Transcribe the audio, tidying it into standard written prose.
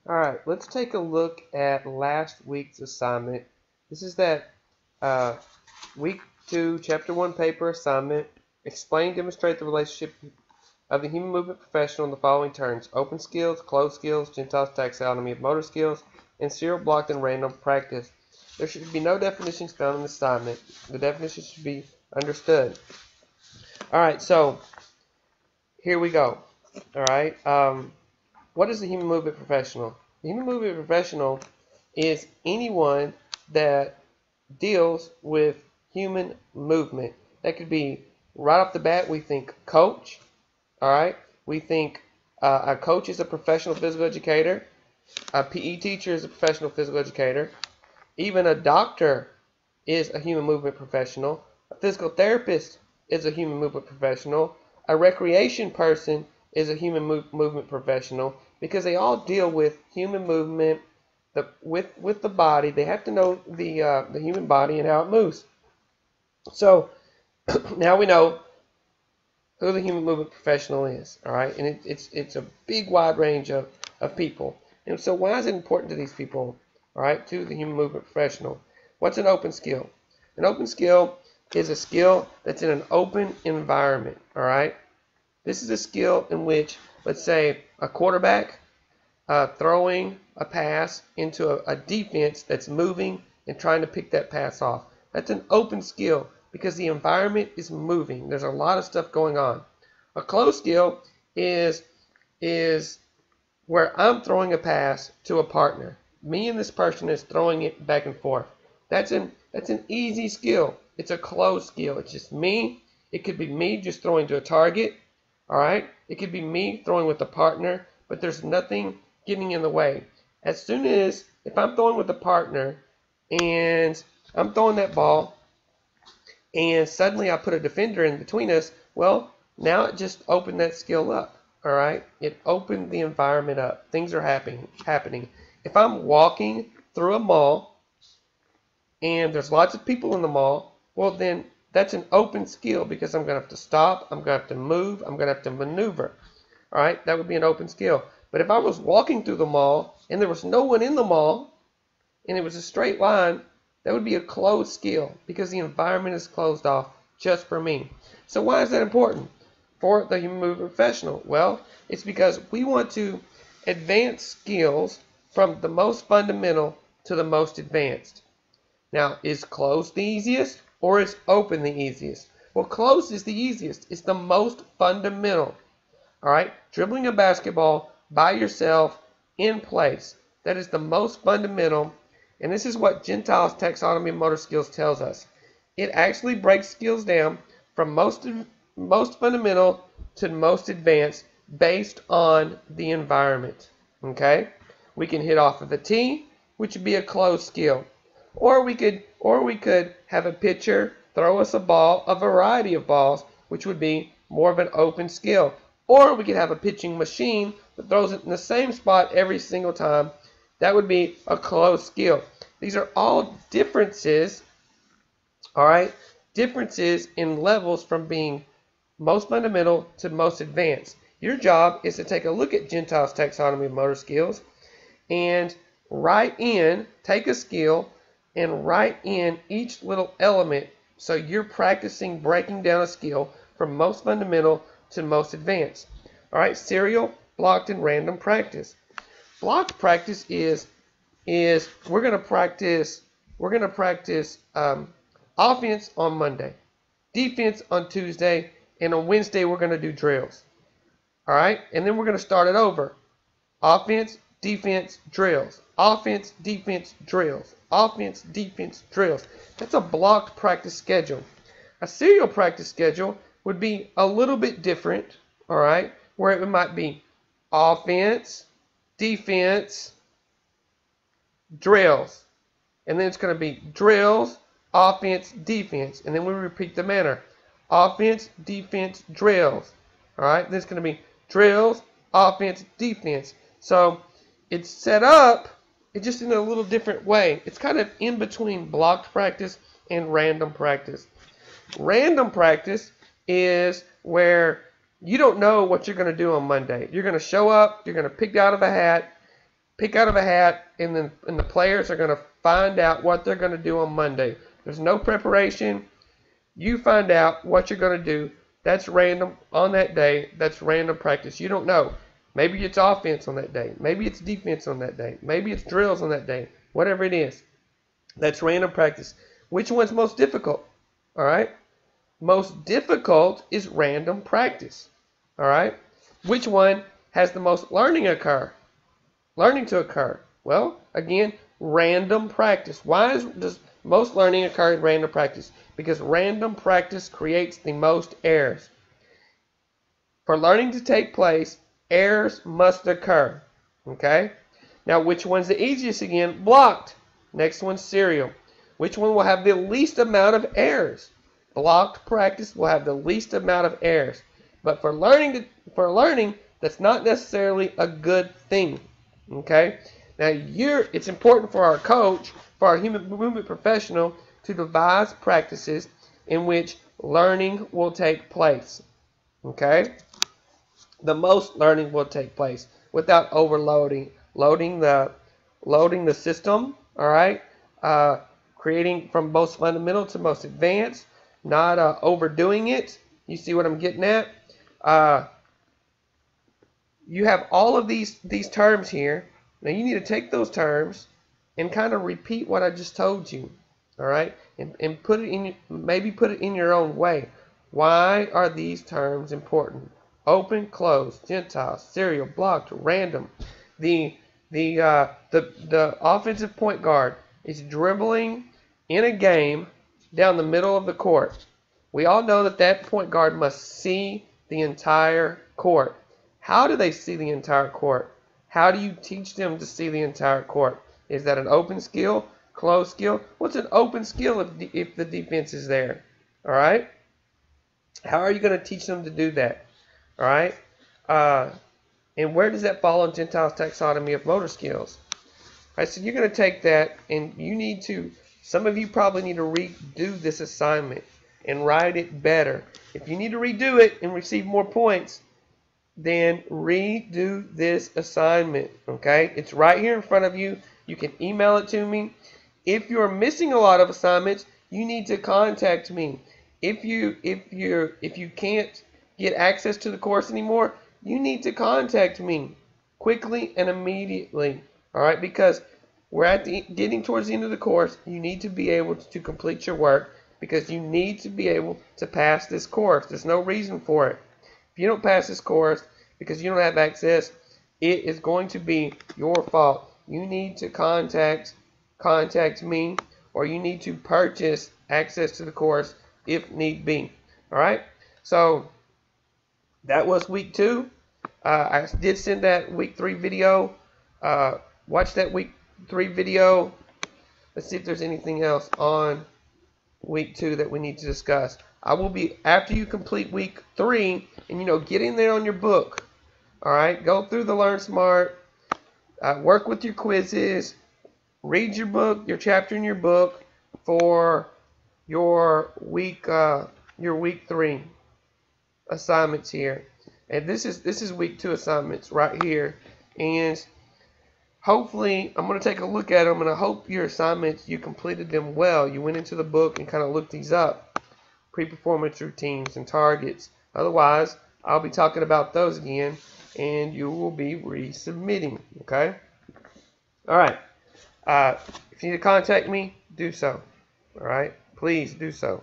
Alright, let's take a look at last week's assignment. This is that uh, week 2, chapter 1 paper assignment. Explain, demonstrate the relationship of the human movement professional in the following terms: open skills, closed skills, Gentile's taxonomy of motor skills, and serial blocked and random practice. There should be no definitions found in the assignment. The definitions should be understood. Alright, so here we go. Alright, what is the human movement professional? The human movement professional is anyone that deals with human movement. That could be right off the bat. We think coach. All right. We think a coach is a professional physical educator. A PE teacher is a professional physical educator. Even a doctor is a human movement professional. A physical therapist is a human movement professional. A recreation person is a human movement professional, because they all deal with human movement, with the body. They have to know the human body and how it moves. So now we know who the human movement professional is. All right, and it's a big wide range of people. And so why is it important to these people? All right, to the human movement professional. What's an open skill? An open skill is a skill that's in an open environment. All right. This is a skill in which, let's say, a quarterback throwing a pass into a defense that's moving and trying to pick that pass off. That's an open skill because the environment is moving. There's a lot of stuff going on. A closed skill is where I'm throwing a pass to a partner. Me and this person is throwing it back and forth. That's an easy skill. It's a closed skill. It's just me. It could be me just throwing to a target. All right, it could be me throwing with a partner, but there's nothing getting in the way. As soon as, if I'm throwing with a partner and I'm throwing that ball and suddenly I put a defender in between us, well, now it just opened that skill up. All right, it opened the environment up. Things are happening. If I'm walking through a mall and there's lots of people in the mall, well, then that's an open skill because I'm going to have to stop, I'm going to have to move, I'm going to have to maneuver. All right, that would be an open skill. But if I was walking through the mall and there was no one in the mall and it was a straight line, that would be a closed skill because the environment is closed off just for me. So why is that important for the human movement professional? Well, it's because we want to advance skills from the most fundamental to the most advanced. Now, is closed the easiest? Or is open the easiest? Well, closed is the easiest. It's the most fundamental. All right? Dribbling a basketball by yourself in place. That is the most fundamental. And this is what Gentile's taxonomy of motor skills tells us. It actually breaks skills down from most fundamental to most advanced based on the environment. Okay? We can hit off of the tee, which would be a closed skill. Or we could have a pitcher throw us a ball, a variety of balls, which would be more of an open skill. Or we could have a pitching machine that throws it in the same spot every single time. That would be a closed skill. These are all differences, all right? Differences in levels from being most fundamental to most advanced. Your job is to take a look at Gentile's taxonomy of motor skills and take a skill and write in each little element so you're practicing breaking down a skill from most fundamental to most advanced. All right, serial, blocked, and random practice. Blocked practice is we're going to practice offense on Monday, defense on Tuesday, and on Wednesday we're going to do drills. All right, and then we're going to start it over. Offense, defense, drills. Offense, defense, drills. Offense, defense, drills. That's a blocked practice schedule. A serial practice schedule would be a little bit different, all right, where it might be offense, defense, drills. And then it's going to be drills, offense, defense. And then we repeat the manner. Offense, defense, drills. All right, then it's going to be drills, offense, defense. So it's set up, it's just in a little different way. It's kind of in between blocked practice and random practice. Random practice is where you don't know what you're going to do on Monday. You're going to show up, you're going to pick out of a hat, pick out of a hat, and the players are going to find out what they're going to do on Monday. There's no preparation. You find out what you're going to do. That's random on that day. That's random practice. You don't know. Maybe it's offense on that day. Maybe it's defense on that day. Maybe it's drills on that day. Whatever it is. That's random practice. Which one's most difficult? All right? Most difficult is random practice. All right? Which one has the most learning to occur? Well, again, random practice. Why does most learning occur in random practice? Because random practice creates the most errors. For learning to take place, errors must occur. Okay? Now, which one's the easiest again? Blocked. Next one's serial. Which one will have the least amount of errors? Blocked practice will have the least amount of errors. But for learning, that's not necessarily a good thing. Okay? Now, it's important for our coach, for our human movement professional, to devise practices in which learning will take place. Okay? The most learning will take place without loading the system. All right? Creating from most fundamental to most advanced, not overdoing it. You see what I'm getting at? You have all of these terms here. Now you need to take those terms and kind of repeat what I just told you. All right? And put it in, maybe put it in your own way. Why are these terms important? Open, close, Gentile, serial, blocked, random. The offensive point guard is dribbling in a game down the middle of the court. We all know that point guard must see the entire court. How do they see the entire court? How do you teach them to see the entire court? Is that an open skill, closed skill? What's an open skill if the defense is there? All right? How are you going to teach them to do that? All right? And where does that fall in Gentile's taxonomy of motor skills? All right, so you're going to take that, and you need to, some of you probably need to redo this assignment and write it better. If you need to redo it and receive more points, then redo this assignment, okay? It's right here in front of you. You can email it to me. If you're missing a lot of assignments, you need to contact me. If you can't get access to the course anymore, you need to contact me quickly and immediately, all right? Because we're getting towards the end of the course. You need to be able to complete your work because you need to be able to pass this course. There's no reason for it. If you don't pass this course because you don't have access, it is going to be your fault. You need to contact me, or you need to purchase access to the course if need be. All right? So that was week 2. I did send that week 3 video. Watch that week 3 video. Let's see if there's anything else on week 2 that we need to discuss. I will be, after you complete week 3, and get in there on your book. All right, go through the Learn Smart, work with your quizzes, read your book, your chapter in your book for your week 3 assignments here. And this is week 2 assignments right here. And hopefully, I'm going to take a look at them, and I hope your assignments, you completed them well. You went into the book and kind of looked these up. Pre-performance routines and targets. Otherwise, I'll be talking about those again, and you will be resubmitting. Okay? All right. If you need to contact me, do so. All right? Please do so.